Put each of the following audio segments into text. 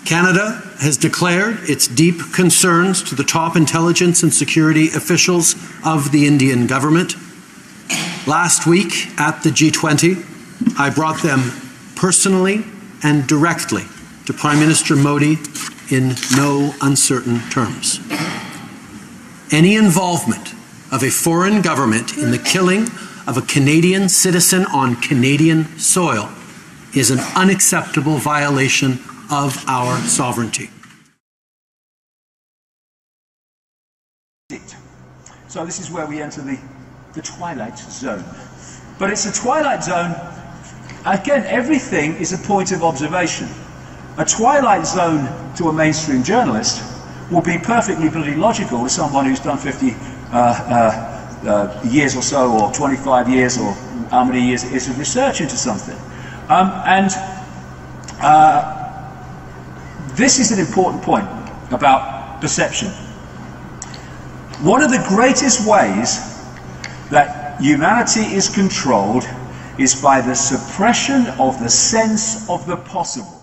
Canada has declared its deep concerns to the top intelligence and security officials of the Indian government. Last week at the G20, I brought them personally and directly to Prime Minister Modi in no uncertain terms. Any involvement of a foreign government in the killing of a Canadian citizen on Canadian soil is an unacceptable violation of our sovereignty. So this is where we enter the twilight zone. But it's a twilight zone, again, everything is a point of observation. A twilight zone to a mainstream journalist will be perfectly bloody logical to someone who's done 50 years or so, or 25 years, or how many years it is of research into something. This is an important point about perception. One of the greatest ways that humanity is controlled is by the suppression of the sense of the possible.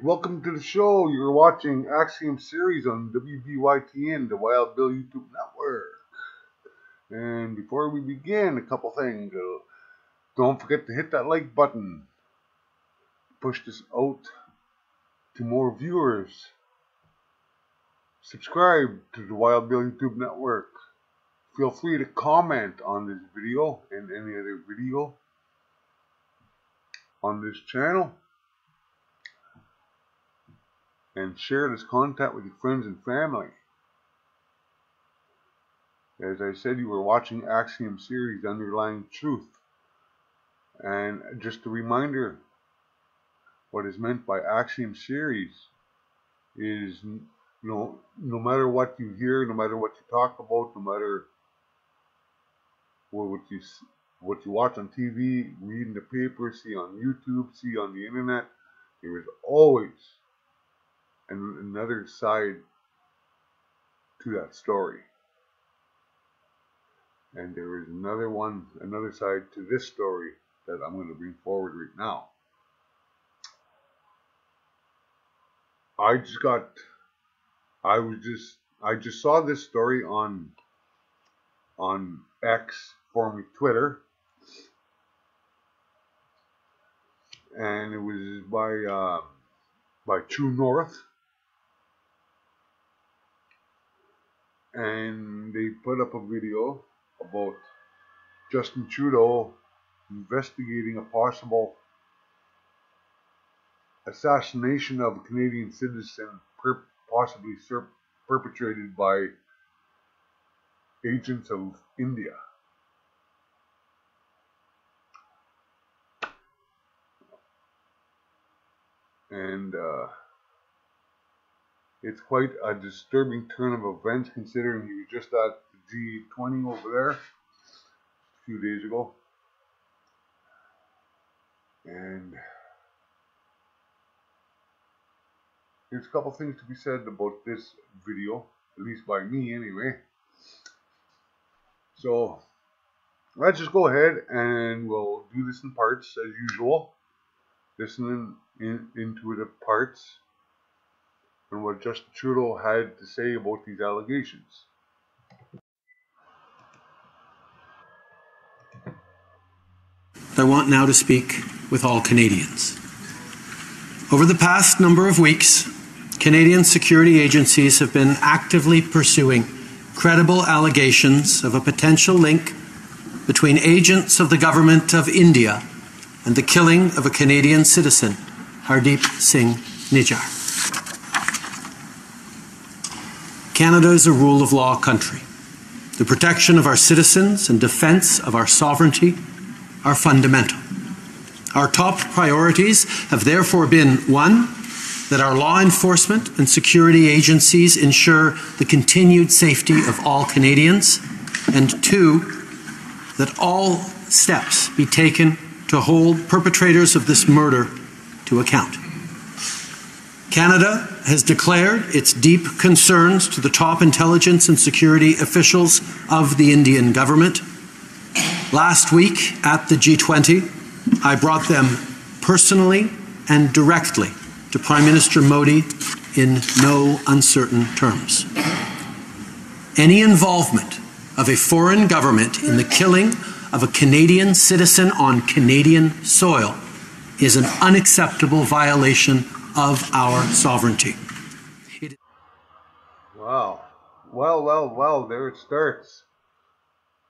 Welcome to the show. You're watching Axiom series on WBYTN, the Wild Bill YouTube network. And before we begin, a couple things. Don't forget to hit that like button. Push this out to more viewers. Subscribe to the Wild Bill YouTube network. Feel free to comment on this video and any other video on this channel. And share this content with your friends and family. As I said, you were watching Axiom series, Underlying Truth. And just a reminder, what is meant by Axiom series is no matter what you hear, no matter what you talk about, no matter what you watch on TV, read in the paper, see on YouTube, see on the internet, there is always another side to that story, and there is another side to this story that I'm going to bring forward right now. I just saw this story on X, formerly Twitter, and it was by True North. And they put up a video about Justin Trudeau investigating a possible assassination of a Canadian citizen, possibly perpetrated by agents of India. And it's quite a disturbing turn of events, considering he was just at the G20 over there a few days ago. And there's a couple things to be said about this video, at least by me anyway. So let's just go ahead and we'll do this in parts as usual. Listening into the parts and what Justin Trudeau had to say about these allegations. I want now to speak with all Canadians. Over the past number of weeks, Canadian security agencies have been actively pursuing credible allegations of a potential link between agents of the Government of India and the killing of a Canadian citizen, Hardeep Singh Nijjar. Canada is a rule of law country. The protection of our citizens and defence of our sovereignty are fundamental. Our top priorities have therefore been, one, that our law enforcement and security agencies ensure the continued safety of all Canadians, and two, that all steps be taken to hold perpetrators of this murder to account. Canada has declared its deep concerns to the top intelligence and security officials of the Indian government. Last week at the G20, I brought them personally and directly to Prime Minister Modi in no uncertain terms. Any involvement of a foreign government in the killing of a Canadian citizen on Canadian soil is an unacceptable violation of our sovereignty. Wow. Well, there it starts.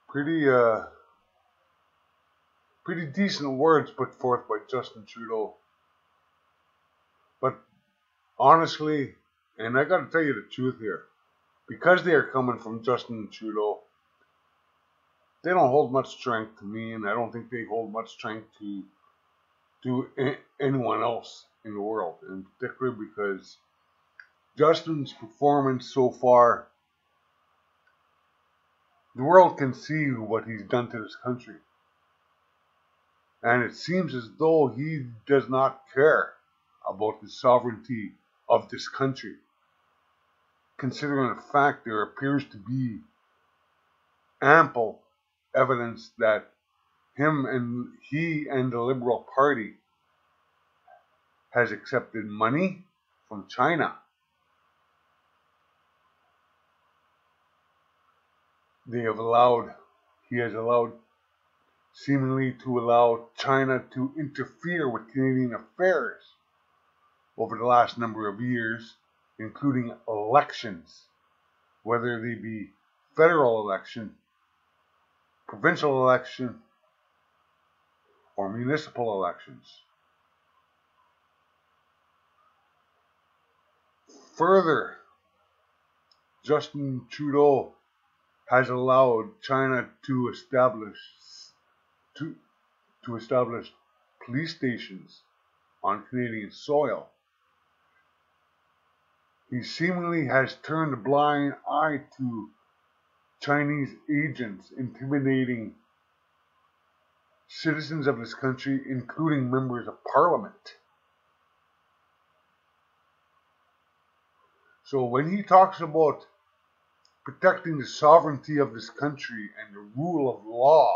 Pretty decent words put forth by Justin Trudeau. But honestly, and I gotta tell you the truth here, because they are coming from Justin Trudeau, they don't hold much strength to me, and I don't think they hold much strength to anyone else in the world, in particular because Justin's performance so far, the world can see what he's done to this country. And it seems as though he does not care about the sovereignty of this country, considering the fact there appears to be ample evidence that he and the Liberal Party has accepted money from China. He has allowed seemingly to allow China to interfere with Canadian affairs over the last number of years, including elections, whether they be federal election, provincial election, or municipal elections. Further, Justin Trudeau has allowed China to establish police stations on Canadian soil. He seemingly has turned a blind eye to Chinese agents intimidating citizens of this country, including members of Parliament. So when he talks about protecting the sovereignty of this country and the rule of law,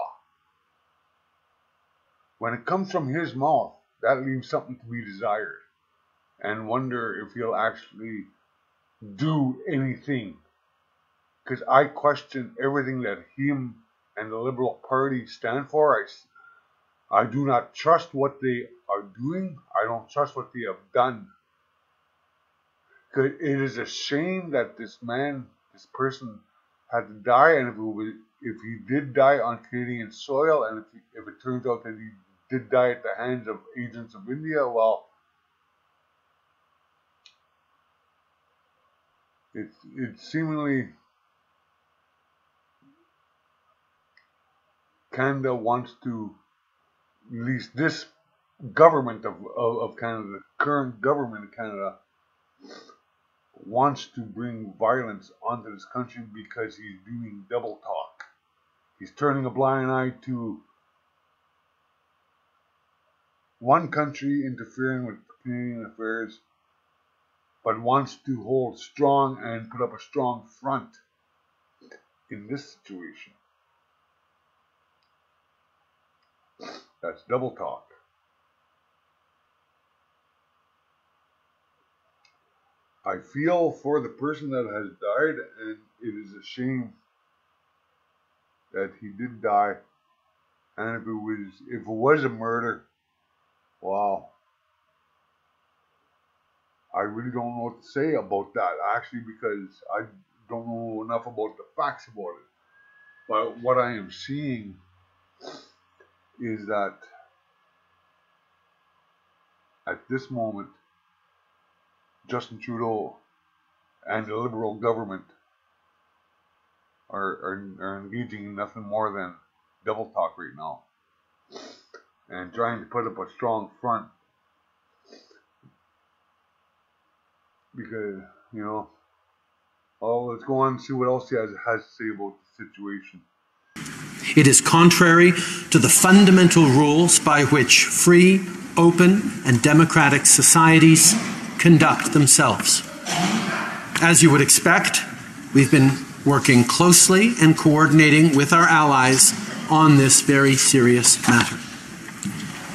when it comes from his mouth, that leaves something to be desired, and wonder if he'll actually do anything. Because I question everything that him and the Liberal Party stand for. I do not trust what they are doing. I don't trust what they have done. Because it is a shame that this person had to die, and if he did die on Canadian soil, and if it turns out that he did die at the hands of agents of India, well, it's seemingly Canada wants to, at least this government of Canada, the current government of Canada, wants to bring violence onto this country because he's doing double talk. He's turning a blind eye to one country interfering with Canadian affairs, but wants to hold strong and put up a strong front in this situation. That's double talk. I feel for the person that has died, and it is a shame that he did die. And if it was a murder, wow. I really don't know what to say about that, actually, because I don't know enough about the facts about it. But what I am seeing is that at this moment, Justin Trudeau and the Liberal government are engaging in nothing more than double talk right now, and trying to put up a strong front, because, you know, let's go on and see what else he has to say about the situation. It is contrary to the fundamental rules by which free, open, and democratic societies conduct themselves. As you would expect, we've been working closely and coordinating with our allies on this very serious matter.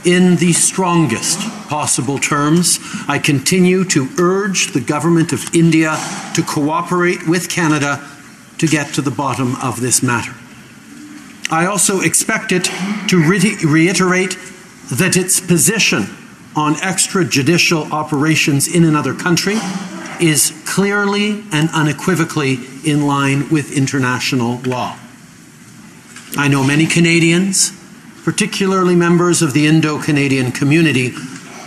In the strongest possible terms, I continue to urge the Government of India to cooperate with Canada to get to the bottom of this matter. I also expect it to reiterate that its position on extrajudicial operations in another country is clearly and unequivocally in line with international law. I know many Canadians, particularly members of the Indo-Canadian community,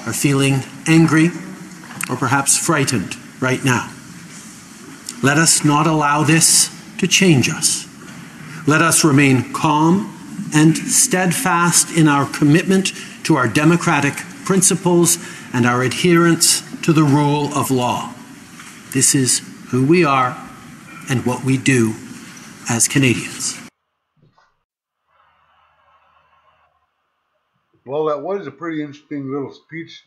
are feeling angry or perhaps frightened right now. Let us not allow this to change us. Let us remain calm and steadfast in our commitment to our democratic principles and our adherence to the rule of law. This is who we are and what we do as Canadians. Well, that was a pretty interesting little speech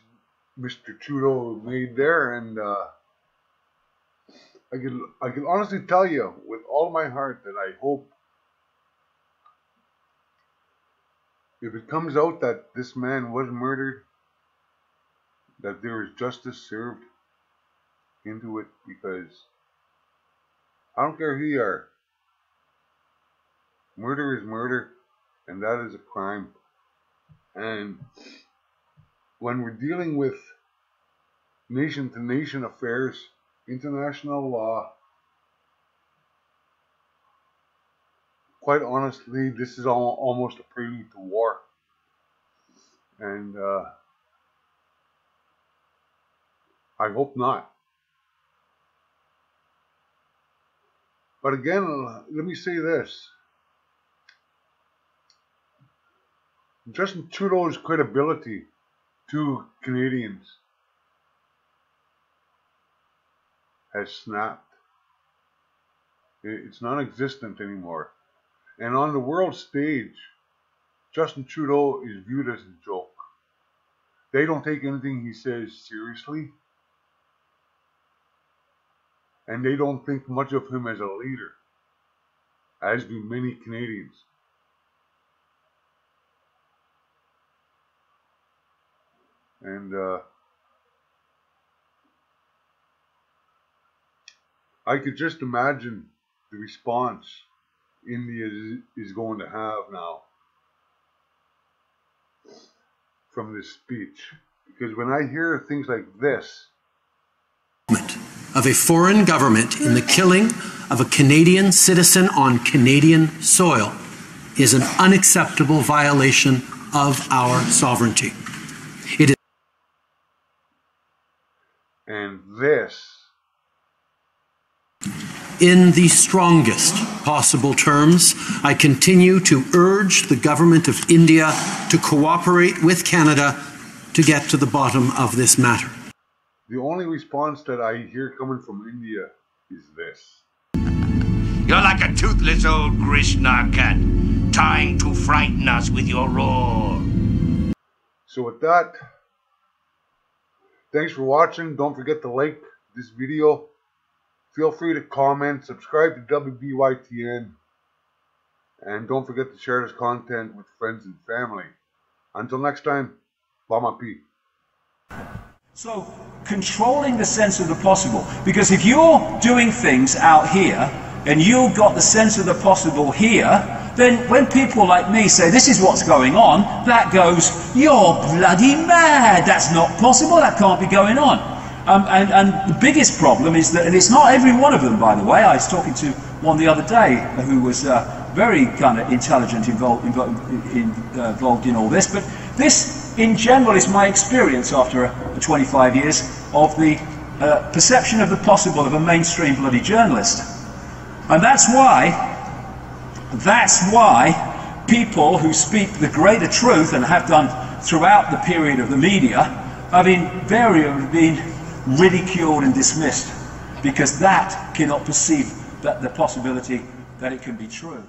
Mr. Trudeau made there, and I can honestly tell you with all my heart that I hope, if it comes out that this man was murdered, that there is justice served into it, because I don't care who you are. Murder is murder, and that is a crime. And when we're dealing with nation-to-nation affairs, international law, quite honestly, this is almost a prelude to war. And I hope not. But again, let me say this. Justin Trudeau's credibility to Canadians has snapped. It's non-existent anymore. And on the world stage, Justin Trudeau is viewed as a joke. They don't take anything he says seriously. And they don't think much of him as a leader, as do many Canadians. And I could just imagine the response India is going to have now from this speech. Because when I hear things like this, of a foreign government in the killing of a Canadian citizen on Canadian soil is an unacceptable violation of our sovereignty. It is. And this, in the strongest possible terms, I continue to urge the Government of India to cooperate with Canada to get to the bottom of this matter. the only response that I hear coming from India is this. You're like a toothless old Krishna cat, trying to frighten us with your roar. So with that, thanks for watching. Don't forget to like this video. Feel free to comment, subscribe to WBYTN, and don't forget to share this content with friends and family. Until next time, Pamapi. So, controlling the sense of the possible, because if you're doing things out here, and you've got the sense of the possible here, then when people like me say, this is what's going on, that goes, you're bloody mad, that's not possible, that can't be going on. And the biggest problem is that, and it's not every one of them, by the way, I was talking to one the other day who was very kind of intelligent, involved in all this, but this, in general, is my experience after 25 years of the perception of the possible of a mainstream bloody journalist. And that's why people who speak the greater truth, and have done throughout the period of the media, have invariably been ridiculed and dismissed, because that cannot perceive that the possibility that it can be true.